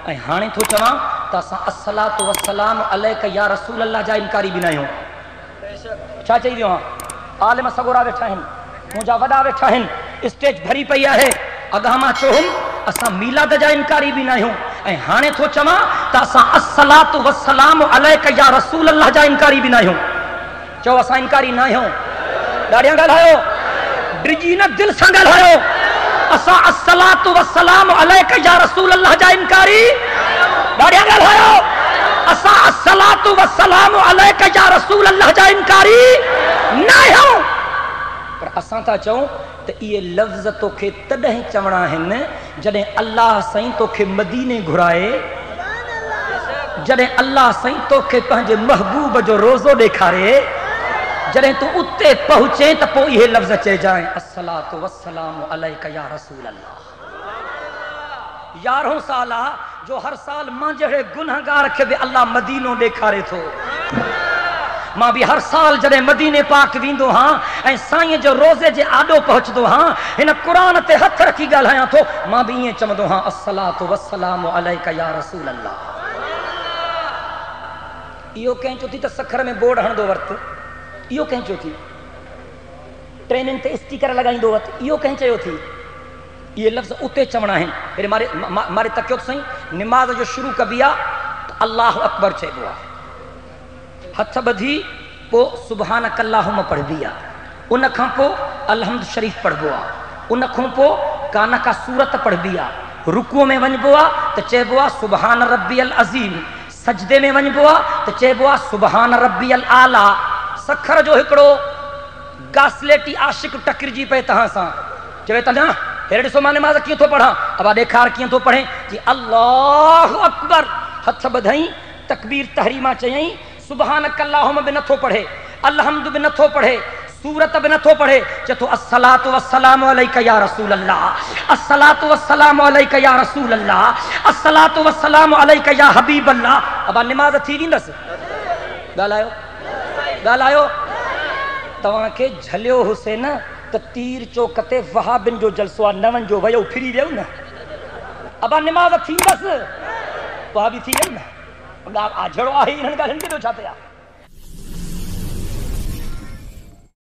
ऐं हाणे थो चवां त असां अस्सलातु वस्सलाम अलैका या रसूल अल्लाह जा इनकारी बि न आहियूं। छा चई वियो आहियां? आलिम सगोरा वेठा आहिनि, मुंहिंजा वॾा वेठा आहिनि, स्टेज भरी पई आहे। अॻां मां चयुमि असां मीलाद जा इनकारी बि न आहियूं, ऐं हाणे थो चवां त असां अस्सलातु वस्सलाम अलैका या रसूल अल्लाह जा इनकारी बि न आहियूं। चओ असां इनकारी न आहियूं। ॾाढियां ॻाल्हायो, डिॼी न दिलि सां ॻाल्हायो। असां अस्सलातु वस्सलाम अलैका या रसूल अल्लाह जा इनकारी, ॾाढियां ॻाल्हायो, असां अस्सलातु वस्सलाम अलैका या रसूल अल्लाह जा इनकारी न आहियूं। पर असां था चऊं त इहे लफ़्ज़ तोखे तॾहिं चवणा आहिनि जॾहिं अल्लाह साईं तोखे मदीने घुराए, जॾहिं अल्लाह साईं तोखे पंहिंजे महबूब जो रोज़ो ॾेखारे, जॾहिं तूं उते पहुचे त पोइ इहे लफ़्ज़ चइजांइ अस्सलातु वस्सलाम अलैका या रसूल अल्लाह। 11 साल आहे जो हर साल मां जहिड़े गुनहगार खे बि अल्लाह मदीनो ॾेखारे थो। मां बि हर साल जॾहिं मदीने पाक वेंदो हां ऐं साईं जो रोज़े जे आॾो पहुचंदो हां, हिन क़ुरान ते हथ रखी ॻाल्हायां थो, मां बि ईअं चवंदो हां अस्सलातु वस्सलाम अलैका या रसूल अल्लाह। इहो कंहिं चयो थी त सखर में बोर्ड हणंदो वरित, इहो कंहिं चयो थी ट्रेनिन ते स्टिकर लॻाईंदो वरित, इहो कंहिं चयो थी। इहे लफ़्ज़ उते चवणा आहिनि। हेॾे मारे तकियो त साईं निमाज़ जो शुरू कबी आहे त अल्लाह अकबर चइबो आहे, हथ ॿधी पोइ सुबहानक अल्लाहुम पढ़बी आहे, उन खां पोइ अलहम्द शरीफ़ पढ़बो आहे, उन खां पोइ काना का सूरत पढ़बी आहे, रुकूअ में वञिबो आहे त चइबो आहे सुबहान रब्बियल अज़ीम, सजदे में वञिबो आहे त चइबो आहे सुबहान रब्बियल आला। सखर जो हिकिड़ो गासलेटी आशिक टकरिजी पए तव्हां सां, चवे त न हेॾे ॾिसो मां निमाज़ कीअं थो पढ़ां, अबा ॾेखार कीअं थो पढ़े, जी अल्लाहु अकबर, हथ ॿधई, तकबीर तहरीमा चयईं, सुबहानक अल्लाहुम बि नथो पढ़े, अलहम्द बि नथो पढ़े, सूरत बि नथो पढ़े, चए थो अस्सलातु वस्सलामु अलैका या रसूल अल्लाह, अस्सलातु वस्सलामु अलैका या रसूल अल्लाह, अस्सलातु वस्सलामु अलैका या हबीब अल्लाह। अबा निमाज़ थी वेंदसि? ॻाल्हायो ॻाल्हायो। तव्हांखे झलियो हुसैन त तीर चौक ते वहाबिन जो जलसो आहे, नवनि जो वियो फिरी वियो न, अबा निमाज़ थींदसि? वहाबी थी वियो न, आझड़ो आहे हिननि ॻाल्हियुनि खे छा थिया।